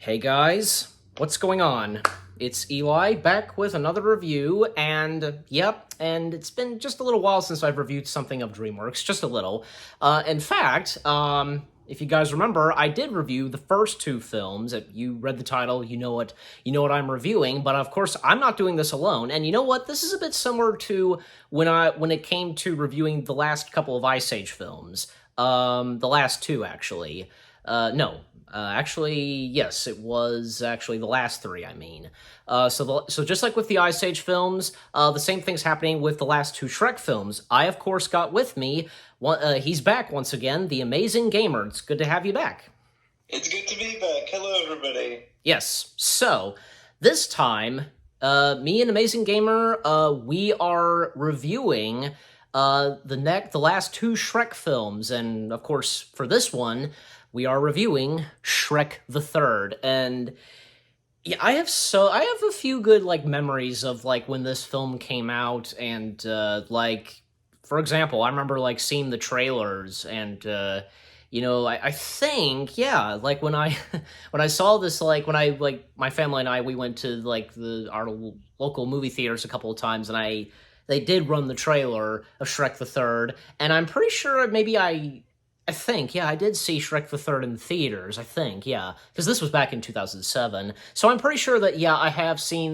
Hey guys, what's going on? It's Eli back with another review, and it's been just a little while since I've reviewed something of DreamWorks, just a little. In fact, if you guys remember, I did review the first two films. You read the title, you know what I'm reviewing. But of course, I'm not doing this alone. And you know what? This is a bit similar to when it came to reviewing the last couple of Ice Age films. The last two actually. No. Yes, it was actually the last three, I mean. So just like with the Ice Age films, the same thing's happening with the last two Shrek films. I, of course, got with me, he's back once again, the Amazing Gamer. It's good to have you back. It's good to be back. Hello, everybody. Yes, so, this time, me and Amazing Gamer, we are reviewing, the last two Shrek films, and, of course, for this one, we are reviewing Shrek the Third, and yeah, I have a few good memories of when this film came out, and for example, I remember seeing the trailers, and I think when I when I saw this when I my family and I we went to our local movie theaters a couple of times, and they did run the trailer of Shrek the Third, and I'm pretty sure maybe I think, I did see Shrek the Third in theaters, I think, because this was back in 2007, so I'm pretty sure that,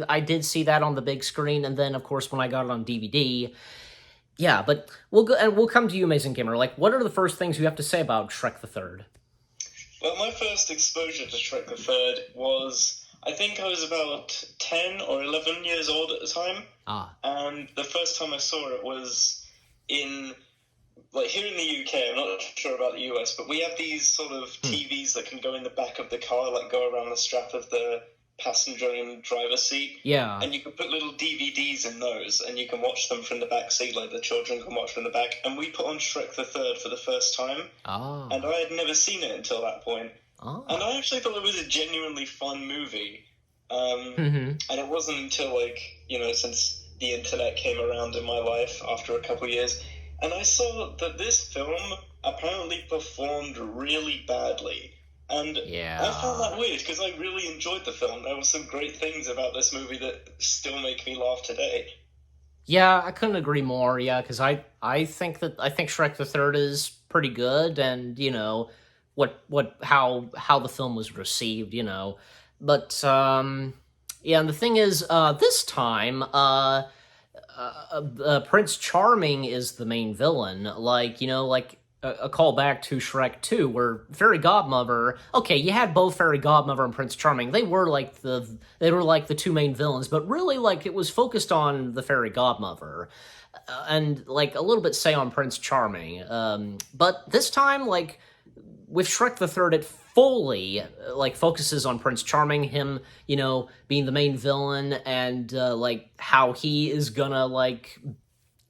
I did see that on the big screen, and then, of course, when I got it on DVD, but we'll come to you, Amazing Gamer, what are the first things you have to say about Shrek the Third? Well, my first exposure to Shrek the Third was, I think I was about 10 or 11 years old at the time, and the first time I saw it was in... here in the UK, I'm not sure about the US, but we have these sort of TVs that can go in the back of the car, go around the strap of the passenger and driver seat. Yeah. And you can put little DVDs in those, and you can watch them from the back seat, the children can watch from the back. And we put on Shrek the Third for the first time. Oh. And I had never seen it until that point. Oh. And I actually thought it was a genuinely fun movie. And it wasn't until, since the internet came around in my life after a couple years... And I saw that this film apparently performed really badly. And I found that weird, because I really enjoyed the film. There were some great things about this movie that still make me laugh today. Yeah, I couldn't agree more, because I think Shrek the Third is pretty good, and, how the film was received, But, and the thing is, this time, Prince Charming is the main villain, a callback to Shrek 2, where Fairy Godmother, okay, you had both Fairy Godmother and Prince Charming, they were the two main villains, but really, it was focused on the Fairy Godmother, and, a little bit, say, on Prince Charming, but this time, with Shrek the Third, it fully, focuses on Prince Charming, him, being the main villain, and, how he is gonna,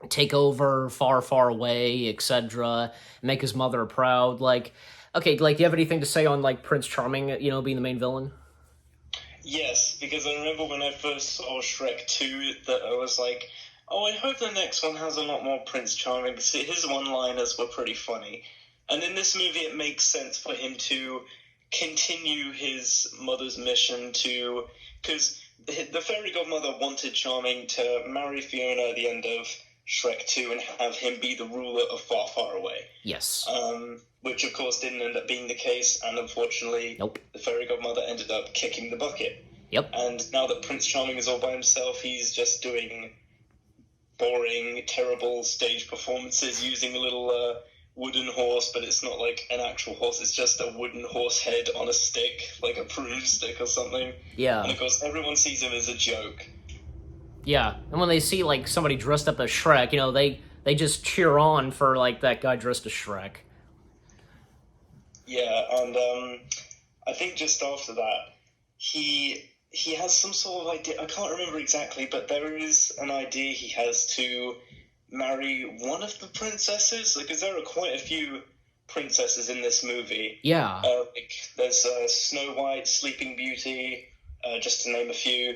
take over far, far away, etc., make his mother proud, okay, do you have anything to say on, Prince Charming, being the main villain? Yes, because I remember when I first saw Shrek 2, that I was like, oh, I hope the next one has a lot more Prince Charming, because his one-liners were pretty funny. And in this movie, it makes sense for him to continue his mother's mission to... Because the fairy godmother wanted Charming to marry Fiona at the end of Shrek 2 and have him be the ruler of Far, Far Away. Yes. Which, of course, didn't end up being the case, and unfortunately, the fairy godmother ended up kicking the bucket. Yep. And now that Prince Charming is all by himself, he's just doing boring, terrible stage performances using a little... wooden horse, but it's not an actual horse, it's just a wooden horse head on a stick, a broomstick or something. Yeah. And of course, everyone sees him as a joke. Yeah, and when they see, somebody dressed up as Shrek, they just cheer on for, that guy dressed as Shrek. Yeah, and, I think just after that, he has some sort of idea, I can't remember exactly, but there is an idea he has to... marry one of the princesses, because there are quite a few princesses in this movie. Yeah. There's Snow White, Sleeping Beauty, just to name a few.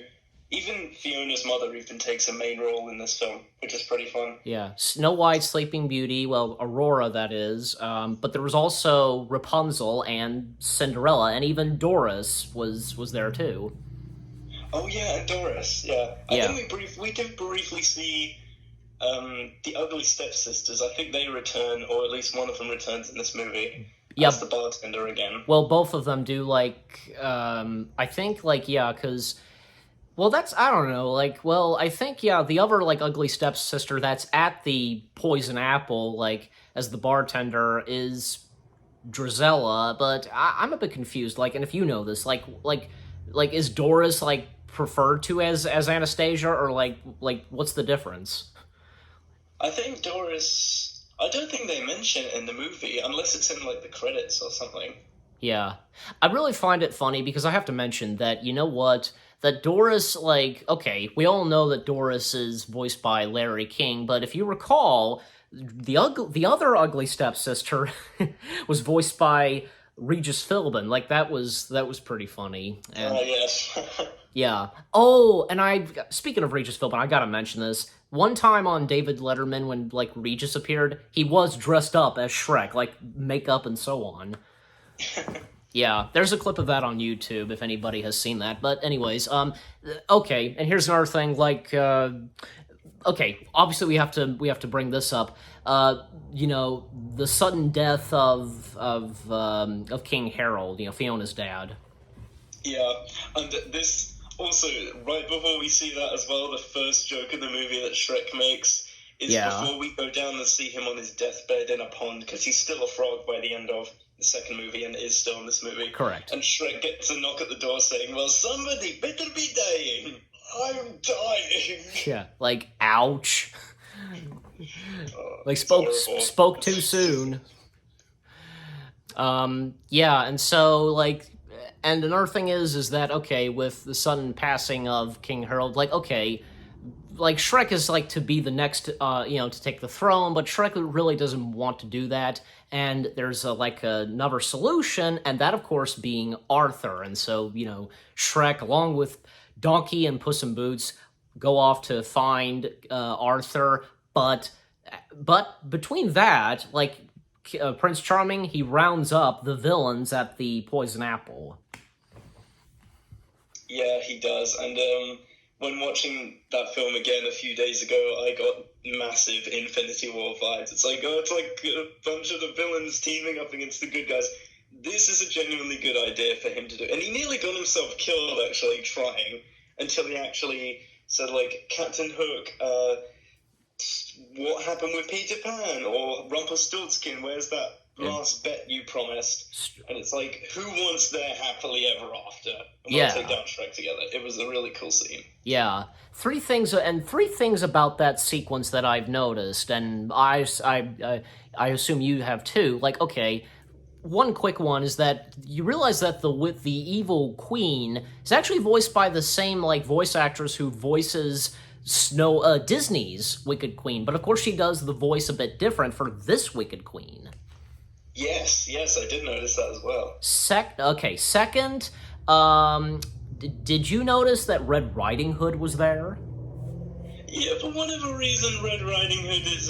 Even Fiona's mother even takes a main role in this film, which is pretty fun. Yeah, Snow White, Sleeping Beauty, well, Aurora, that is. But there was also Rapunzel and Cinderella, and even Doris was there too. Oh yeah, and Doris. Yeah, I think we did briefly see the Ugly Stepsisters. I think they return, or at least one of them returns in this movie. As the bartender again. Well, both of them do, like, I think, like, yeah, because... Well, that's, I don't know, like, well, I think, yeah, the other, like, ugly stepsister that's at the Poison Apple, like, as the bartender is Drizella, but I'm a bit confused, like, and if you know this, like, is Doris, like, preferred to as Anastasia, or, like, what's the difference? I think Doris, I don't think they mention it in the movie, unless it's in, like, the credits or something. Yeah. I really find it funny, because I have to mention that, you know what, that Doris, like, okay, we all know that Doris is voiced by Larry King, but if you recall, the other ugly stepsister was voiced by Regis Philbin. Like, that was pretty funny. And, yes. yeah. Oh, and speaking of Regis Philbin, I gotta mention this. One time on David Letterman, when, like, Regis appeared, he was dressed up as Shrek, like, makeup and so on. Yeah, there's a clip of that on YouTube if anybody has seen that. But anyways, okay, and here's another thing. Like, okay, obviously we have to bring this up. You know, the sudden death of King Harold. You know, Fiona's dad. Yeah, and this also right before we see that as well. The first joke in the movie that Shrek makes is before we go down and see him on his deathbed in a pond, because he's still a frog by the end of the second movie and is still in this movie. Correct. And Shrek gets a knock at the door saying, well, somebody better be dying. I'm dying. Yeah, like, ouch. Like, spoke too soon. Yeah, and so, like, and another thing is that, okay, with the sudden passing of King Harold, like, okay, like, Shrek is, like, to be the next, you know, to take the throne, but Shrek really doesn't want to do that, and there's, like, another solution, and that, of course, being Arthur, and so, you know, Shrek, along with Donkey and Puss in Boots, go off to find Arthur, but between that, like, Prince Charming, he rounds up the villains at the Poison Apple. Yeah, he does, and, when watching that film again a few days ago, I got massive Infinity War vibes. It's like, oh, it's like a bunch of the villains teaming up against the good guys. This is a genuinely good idea for him to do. And he nearly got himself killed, actually, trying, until he actually said, like, Captain Hook, what happened with Peter Pan? Or Rumpelstiltskin, where's that last bet you promised? And it's like, who wants their happily ever after? And we'll take down Shrek together. It was a really cool scene. Yeah. Three things about that sequence that I've noticed, and I assume you have too. Like, okay, one quick one is that you realize that the evil queen is actually voiced by the same, like, voice actress who voices Disney's Wicked Queen, but of course she does the voice a bit different for this Wicked Queen. Yes, I did notice that as well. Second, did you notice that Red Riding Hood was there? Yeah, for whatever reason, Red Riding Hood is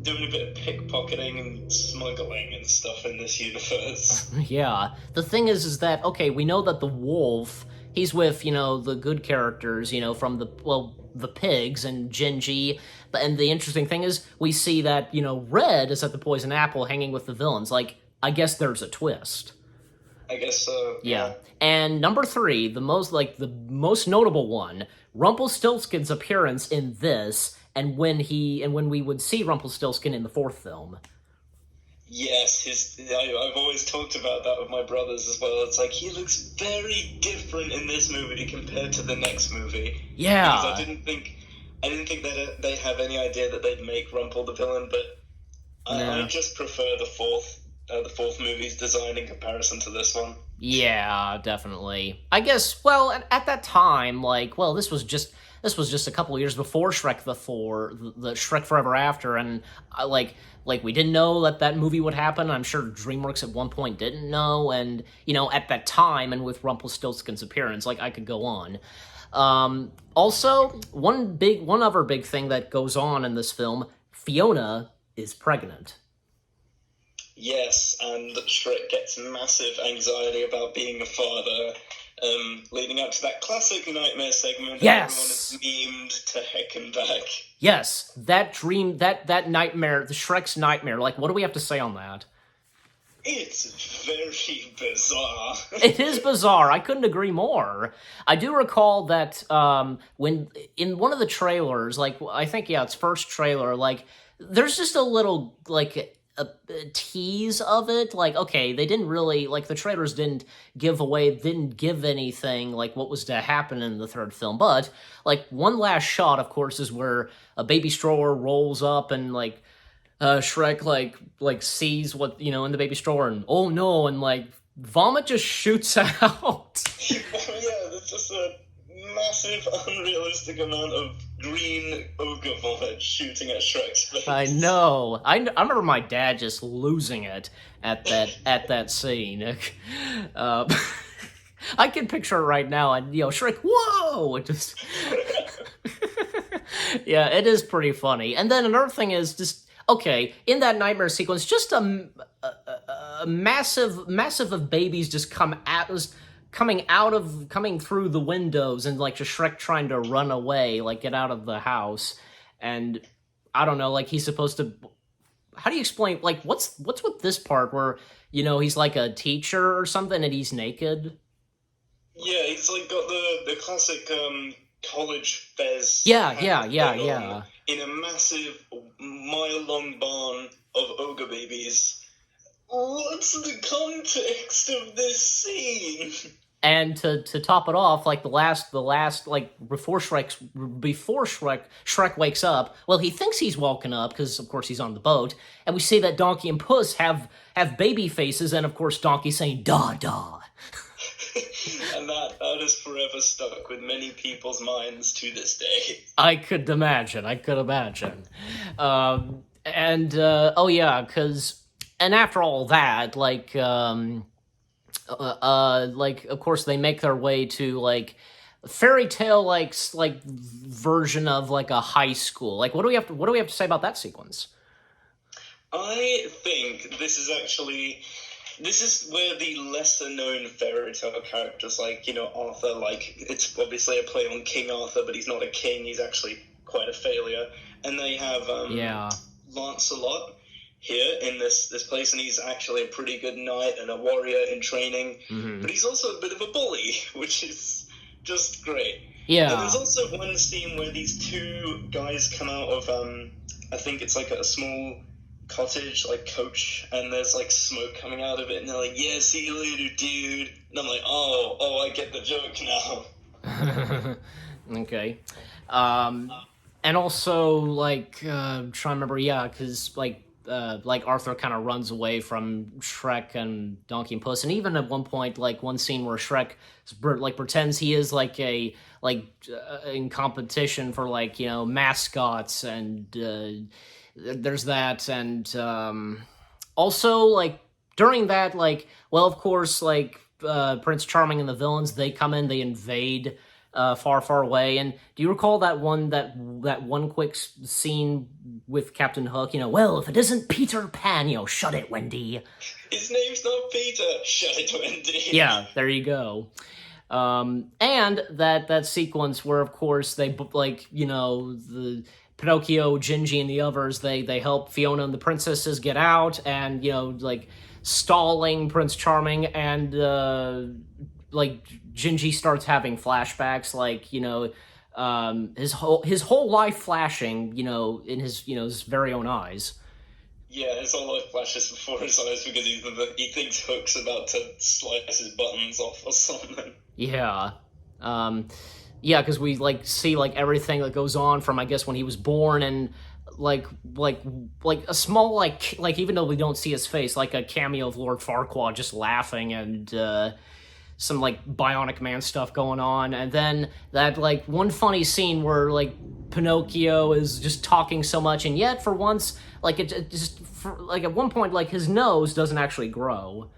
doing a bit of pickpocketing and smuggling and stuff in this universe. Yeah. The thing is that, okay, we know that the wolf, he's with, you know, the good characters, you know, from the pigs and Gingy. And the interesting thing is, we see that, you know, Red is at the Poison Apple hanging with the villains. Like, I guess there's a twist. I guess so. Yeah. And number 3, the most notable one, Rumpelstiltskin's appearance in this, and when we would see Rumpelstiltskin in the 4th film. Yes, I've always talked about that with my brothers as well. It's like, he looks very different in this movie compared to the next movie. Yeah. Because I didn't think that they'd have any idea that they'd make Rumpel the villain, but I just prefer the fourth movie's design in comparison to this one. Yeah, definitely. I guess, well, at that time, like, well, this was just a couple years before Shrek the Shrek Forever After, and like we didn't know that movie would happen. I'm sure DreamWorks at one point didn't know, and at that time, and with Rumpelstiltskin's appearance, like I could go on. Also, one other big thing that goes on in this film: Fiona is pregnant. Yes, and Shrek gets massive anxiety about being a father, leading up to that classic nightmare segment that everyone is memed to heck and back. Yes, that dream, that nightmare, the Shrek's nightmare. Like, what do we have to say on that? It's very bizarre. It is bizarre. I couldn't agree more. I do recall that when in one of the trailers, like I think its first trailer, like there's just a little like a tease of it. Like, okay, they didn't really like the trailers didn't give anything like what was to happen in the third film, but like one last shot, of course, is where a baby stroller rolls up and like Shrek like sees what in the baby stroller and oh no, and like vomit just shoots out. Yeah, there's just a massive unrealistic amount of green ogre vomit shooting at Shrek's face. I know. I remember my dad just losing it at that scene. I can picture it right now, and Shrek, whoa! It just yeah, it is pretty funny. And then another thing is just. Okay, in that nightmare sequence, just a massive of babies just coming through the windows, and like just Shrek trying to run away, like get out of the house, and I don't know, like he's supposed to. How do you explain? Like, what's with this part where he's like a teacher or something, and he's naked? Yeah, he's like got the classic college fez. Yeah. In a massive mile-long barn of ogre babies. What's the context of this scene? And to top it off, like the last like before Shrek wakes up, well, he thinks he's woken up because of course he's on the boat, and we see that Donkey and Puss have baby faces, and of course Donkey saying "da da." And that is forever stuck with many people's minds to this day. I could imagine. And after all that, like of course they make their way to like fairy tale like version of like a high school. Like what do we have to say about that sequence? I think this is where the lesser-known fairy tale characters, like, Arthur, like, it's obviously a play on King Arthur, but he's not a king, he's actually quite a failure. And they have Lancelot here in this place, and he's actually a pretty good knight and a warrior in training, but he's also a bit of a bully, which is just great. Yeah. And there's also one scene where these two guys come out of, I think it's like a small cottage, like coach, and there's like smoke coming out of it, and they're like, yeah, see you later, dude. And I'm like, oh, I get the joke now. Okay. And also, like, trying to remember, because, like Arthur kind of runs away from Shrek and Donkey and Puss, and even at one point, like, one scene where Shrek, like, pretends he is, like, in competition for, like, mascots, and, there's that, and also like during that, like, well, of course, like Prince Charming and the villains, they come in, they invade far away. And do you recall that one quick scene with Captain Hook? Well, if it isn't Peter Pan, shut it, Wendy. His name's not Peter. Shut it, Wendy. Yeah, there you go. And that sequence where, of course, they like the Pinocchio, Gingy, and the others, they help Fiona and the princesses get out, and, like, stalling Prince Charming, and, like, Gingy starts having flashbacks, like, his whole life flashing, in his very own eyes. Yeah, his whole life flashes before his eyes because he thinks Hook's about to slice his buttons off or something. Yeah. Yeah, because we, like, see, like, everything that goes on from, I guess, when he was born, and, like like like a small like even though we don't see his face, like a cameo of Lord Farquaad just laughing and some like Bionic Man stuff going on, and then that like one funny scene where like Pinocchio is just talking so much, and yet for once like it just like at one point like his nose doesn't actually grow.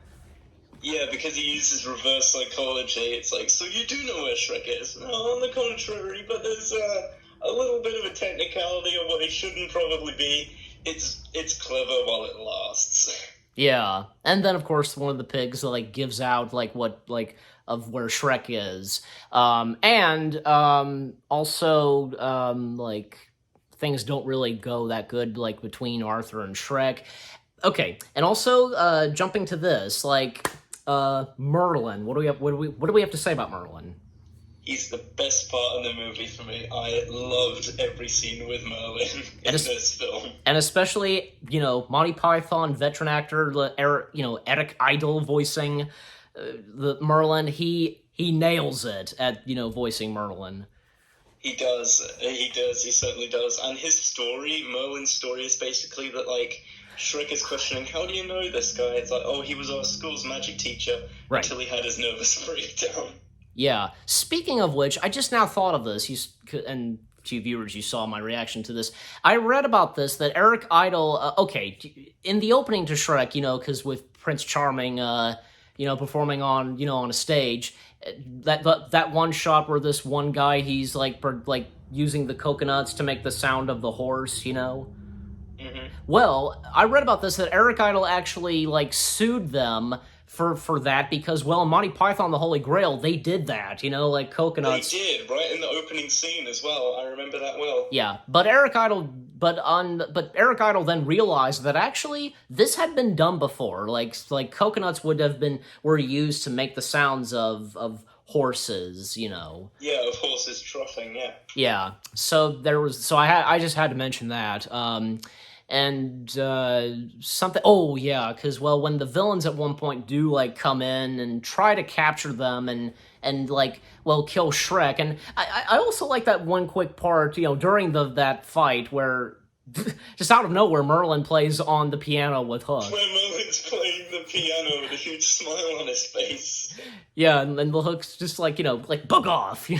Yeah, because he uses reverse psychology. It's like, so you do know where Shrek is? No, on the contrary, but there's a little bit of a technicality of what it shouldn't probably be. It's clever while it lasts. Yeah, and then of course one of the pigs like gives out like what like of where Shrek is, and also like things don't really go that good like between Arthur and Shrek. Okay, and also jumping to this like Merlin. What do we have to say about Merlin? He's the best part of the movie for me. I loved every scene with Merlin in this film. And especially, Monty Python veteran actor, Eric Idle voicing the Merlin. He nails it at, voicing Merlin. He does. He certainly does. And his story, Merlin's story, is basically that, like, Shrek is questioning, how do you know this guy? It's like, oh, he was our school's magic teacher until he had his nervous breakdown. Yeah. Speaking of which, I just now thought of this, and to you viewers, you saw my reaction to this. I read about this, that Eric Idle, in the opening to Shrek, because with Prince Charming, performing on a stage, that one shot where this one guy, he's like using the coconuts to make the sound of the horse, Mm-hmm. Well, I read about this, that Eric Idle actually, sued them for that because, well, in Monty Python the Holy Grail, they did that, like coconuts. They did, right in the opening scene as well. I remember that well. Yeah, but Eric Idle then realized that actually this had been done before. Like coconuts were used to make the sounds of horses, Yeah, of horses troughing, yeah. Yeah. So I just had to mention that. And something. Oh yeah, because when the villains at one point do come in and try to capture them and kill Shrek, and I also like that one quick part during that fight where just out of nowhere Merlin plays on the piano with Hook. Where Merlin's playing the piano with a huge smile on his face. Yeah, and the Hook's just bug off,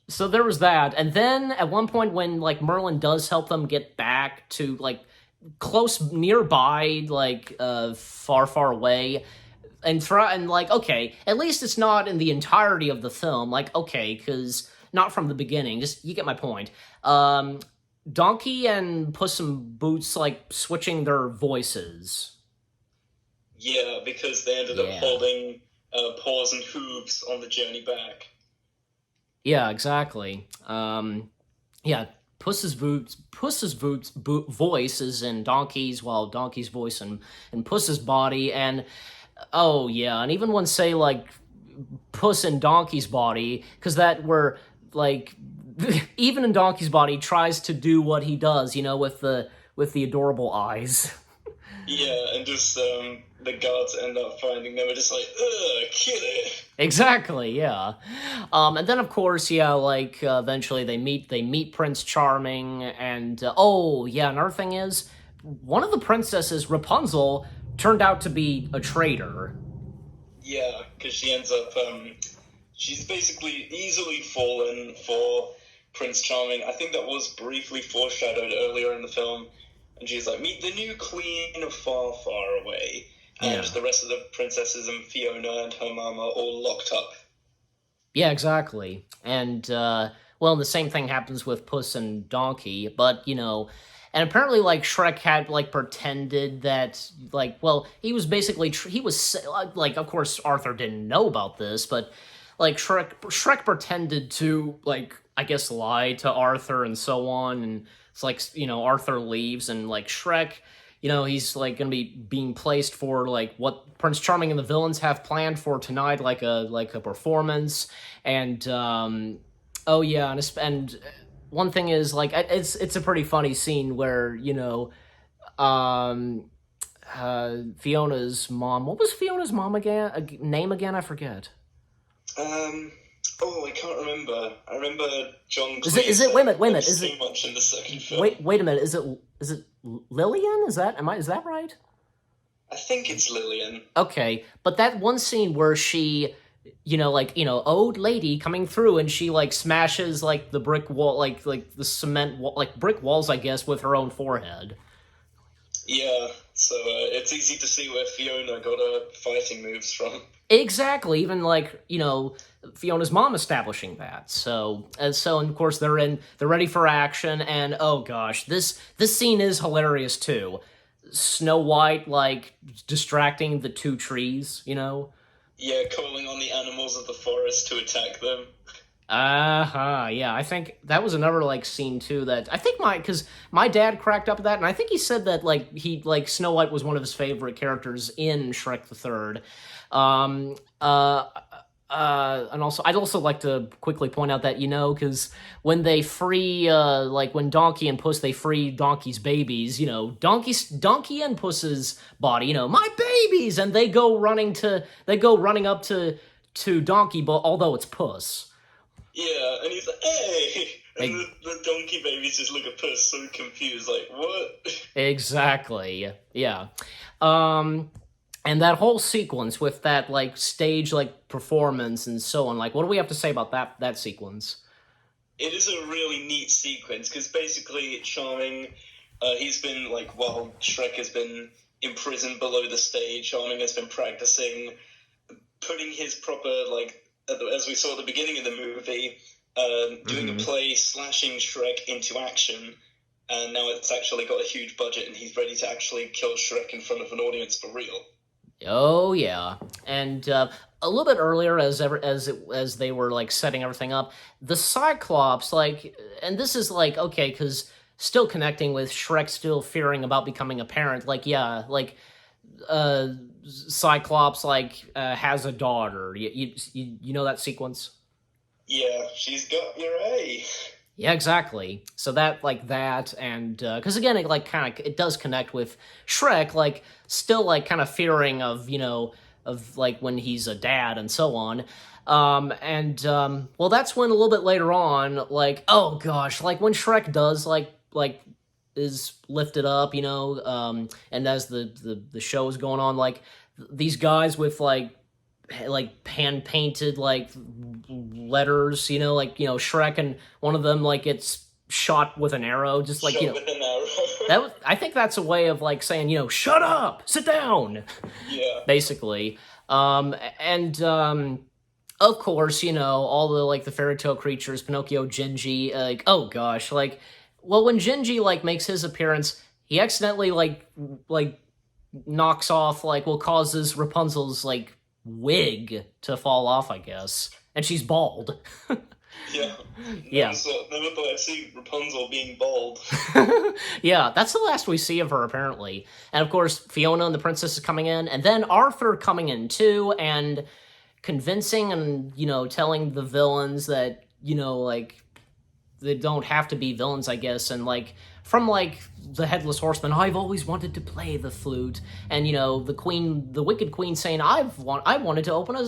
So there was that, and then at one point when Merlin does help them get back to close nearby, far away, and okay, at least it's not in the entirety of the film, okay, because not from the beginning. Just you get my point. Donkey and Puss in Boots switching their voices. Yeah, because they ended up holding paws and hooves on the journey back. Yeah, exactly. Puss's voice is in Donkey's, while Donkey's voice in Puss's body, and oh yeah, and even when say Puss in Donkey's body, because that were even in Donkey's body tries to do what he does, with the adorable eyes. Yeah, and just the guards end up finding them and just kill it. Exactly, yeah. And then of course, eventually they meet Prince Charming, and another thing is, one of the princesses, Rapunzel, turned out to be a traitor. Yeah, because she ends up, she's basically easily fallen for Prince Charming. I think that was briefly foreshadowed earlier in the film. And she's like, meet the new queen of Far, Far Away. And the rest of the princesses and Fiona and her mama are all locked up. Yeah, exactly. And, the same thing happens with Puss and Donkey, but, and apparently, Shrek had, pretended that, he was basically, of course, Arthur didn't know about this, but, Shrek pretended to, I guess, lie to Arthur and so on, and it's Arthur leaves, and, Shrek, he's, gonna be being placed for, what Prince Charming and the villains have planned for tonight, a performance, and, and one thing is, it's a pretty funny scene where, Fiona's mom, what was Fiona's mom name again? I forget. Oh, I can't remember. I remember John Is Cleese. it? Wait a minute. Is it much in the second film? Wait a minute. Is it Lillian? Is that right? I think it's Lillian. Okay, but that one scene where she, old lady coming through and she like smashes like the brick wall, like the cement wall, like brick walls, I guess, with her own forehead. Yeah, so it's easy to see where Fiona got her fighting moves from. Exactly, even like Fiona's mom establishing that. So and of course they're ready for action, and oh gosh, this scene is hilarious too. Snow White like distracting the two trees, Yeah, calling on the animals of the forest to attack them. Yeah, I think that was another like scene too that I think because my dad cracked up at that, and I think he said that like Snow White was one of his favorite characters in Shrek the Third. And also I'd also like to quickly point out that because when they free when Donkey and Puss, they free Donkey's babies, Donkey and Puss's body, my babies, and they go running up to Donkey, but although it's Puss. Yeah, and he's like, hey! And the donkey babies just look at Puss so confused, like, what? Exactly, yeah. And that whole sequence with that, like, stage, like, performance and so on, like, what do we have to say about that sequence? It is a really neat sequence, because basically Charming, he's been, like, while Shrek has been imprisoned below the stage, Charming has been practicing putting his proper, like, as we saw at the beginning of the movie, doing a play, slashing Shrek into action, and now it's actually got a huge budget, and he's ready to actually kill Shrek in front of an audience for real. Oh yeah, and a little bit earlier, as they were like setting everything up, the Cyclops, like, and this is like okay, because still connecting with Shrek, still fearing about becoming a parent, like yeah, like. Cyclops has a daughter. You know that sequence? Yeah, she's got your A. Yeah, exactly. So that and because again it does connect with Shrek, like still like kind of fearing of of like when he's a dad and so on. Well, that's when a little bit later on, like oh gosh, like when Shrek does like is lifted up, and as the show is going on, like these guys with like hand painted like letters, Shrek, and one of them like gets shot with an arrow, just like with an arrow. I think that's a way of like saying shut up, sit down. Yeah. Basically, of course, all the like the fairy tale creatures, Pinocchio, Gingy, like oh gosh, like. Well, when Gingy, like, makes his appearance, he accidentally, like knocks off, causes Rapunzel's, like, wig to fall off, I guess. And she's bald. Yeah. Yeah. Never thought I'd see Rapunzel being bald. Yeah, that's the last we see of her, apparently. And, of course, Fiona and the princess is coming in, and then Arthur coming in, too, and convincing and, telling the villains that, they don't have to be villains, I guess, and from the Headless Horseman, I've always wanted to play the flute, and the Wicked Queen saying I wanted to open a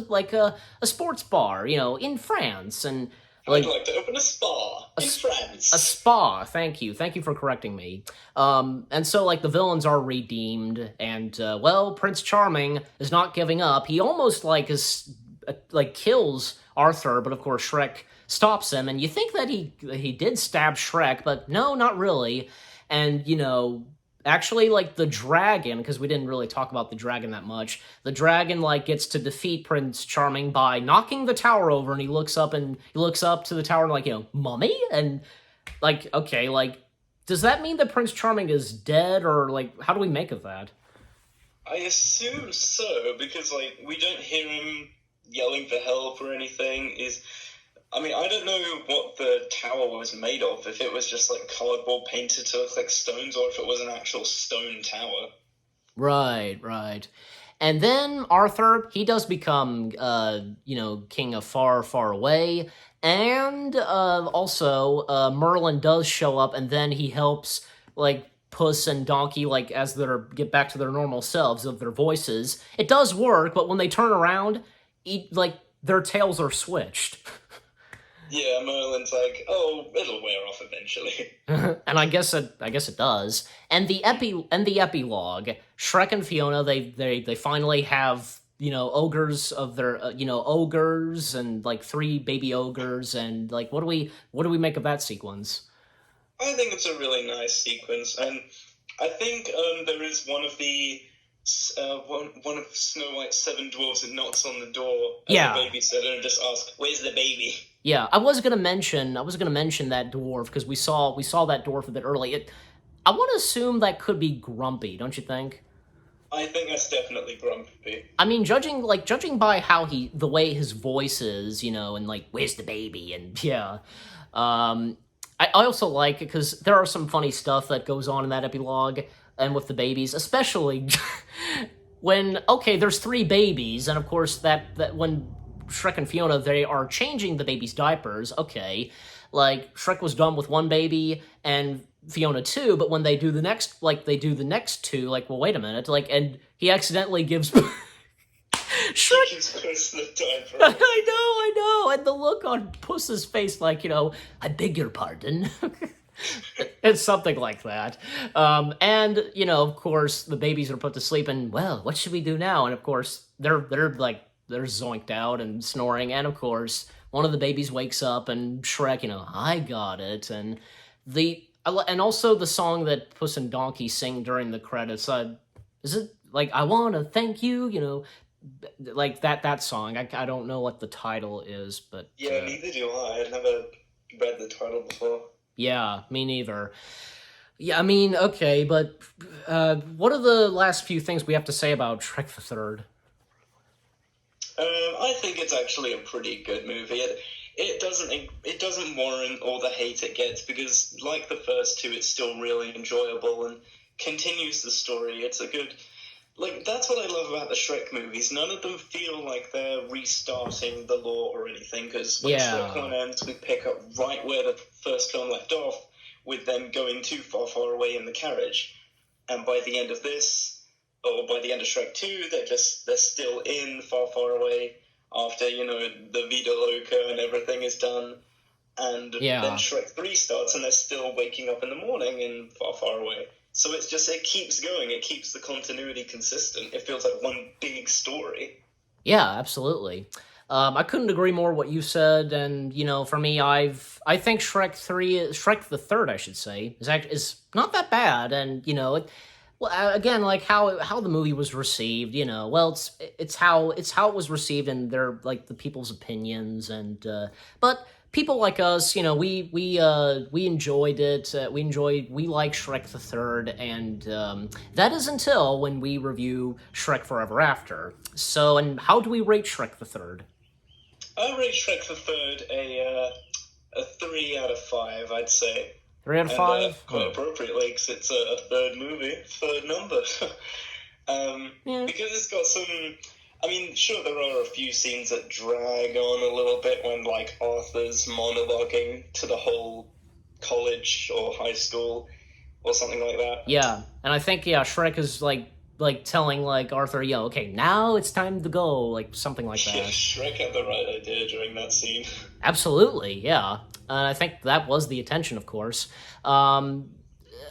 sports bar, in France, and I'd like to open a spa in France. A spa, thank you for correcting me. And so the villains are redeemed, and Prince Charming is not giving up. He almost kills Arthur, but of course Shrek stops him, and you think that he did stab Shrek, but no, not really. And actually the dragon, because we didn't really talk about the dragon that much, the dragon gets to defeat Prince Charming by knocking the tower over, and he looks up to the tower and mummy, and okay, does that mean that Prince Charming is dead, or how do we make of that? I assume so, because we don't hear him yelling for help or anything. I don't know what the tower was made of, if it was just cardboard painted to look like stones, or if it was an actual stone tower. Right. And then Arthur, he does become, king of far, far away, and also Merlin does show up, and then he helps, Puss and Donkey, as they get back to their normal selves of their voices. It does work, but when they turn around, their tails are switched. Yeah, Merlin's like, oh, it'll wear off eventually. And I guess it does. And the epilogue, Shrek and Fiona, they finally have, ogres of their, ogres and like 3 baby ogres, and like what do we make of that sequence? I think it's a really nice sequence, and I think there is one of the one of Snow White's 7 dwarves that knocks on the door as a babysitter and just asks, "Where's the baby?" Yeah, I was gonna mention that dwarf because we saw that dwarf a bit early. I want to assume that could be Grumpy, don't you think? I think that's definitely Grumpy. I mean, judging by how the way his voice is, and like, where's the baby? And yeah, I also like it because there are some funny stuff that goes on in that epilogue and with the babies, especially when there's 3 babies, and of course that when Shrek and Fiona, they are changing the baby's diapers. Okay, like Shrek was done with 1 baby and Fiona 2, but when they do the next 2, like, well, wait a minute, like, and he accidentally gives Shrek. He gives Puss the diaper. I know, and the look on Puss's face, like, I beg your pardon. It's something like that. And, of course, the babies are put to sleep, and, well, what should we do now? And, of course, they're zoinked out and snoring, and, of course, one of the babies wakes up, and Shrek, I got it, and also the song that Puss and Donkey sing during the credits, is it, like, I want to thank you, like that song. I don't know what the title is, but... Yeah, neither do I. I've never read the title before. Yeah, me neither. Yeah, I mean, okay, but what are the last few things we have to say about Shrek the Third? I think it's actually a pretty good movie. It doesn't warrant all the hate it gets because, like the first 2, it's still really enjoyable and continues the story. It's a good... Like, that's what I love about the Shrek movies. None of them feel like they're restarting the lore or anything, because when Shrek 1 ends, we pick up right where the first film left off, with them going too far away in the carriage. And by the end of this, or by the end of Shrek 2, they're still in far away after, the Vida Loca and everything is done. And then Shrek 3 starts, and they're still waking up in the morning in far away. So it keeps going. It keeps the continuity consistent. It feels like one big story. Yeah, absolutely. I couldn't agree more what you said, and for me, I think Shrek the Third, I should say, is not that bad, and again, like how the movie was received, well, it's how it was received, and they're like the people's opinions, and but. People like us, we enjoyed it. We like Shrek the Third, and that is until when we review Shrek Forever After. So, and how do we rate Shrek the Third? I rate Shrek the Third a 3 out of 5, I'd say. 3 out of 5? Quite appropriately, because it's a third movie, third number. Because it's got some... I mean, sure, there are a few scenes that drag on a little bit when, like, Arthur's monologuing to the whole college or high school or something like that. Yeah, and I think, Shrek is, like telling, like, Arthur, okay, now it's time to go, like, something like that. Yeah, Shrek had the right idea during that scene. Absolutely, yeah. I think that was the intention, of course.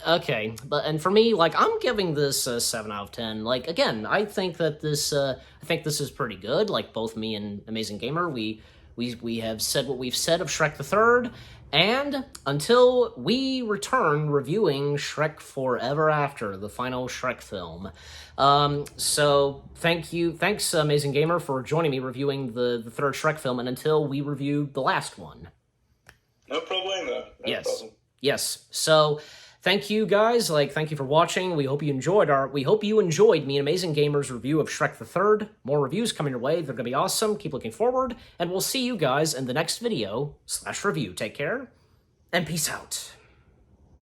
Okay, and for me, like, I'm giving this a 7 out of 10. Like, again, I think this is pretty good. Like, both me and Amazing Gamer, we have said what we've said of Shrek the Third, and until we return reviewing Shrek Forever After, the final Shrek film. So thanks Amazing Gamer for joining me reviewing the third Shrek film, and until we review the last one. No problemo. No problem. Yes. So. Thank you guys, thank you for watching. We hope you enjoyed me and Amazing Gamer's review of Shrek the Third. More reviews coming your way. They're going to be awesome. Keep looking forward, and we'll see you guys in the next video /review. Take care, and peace out.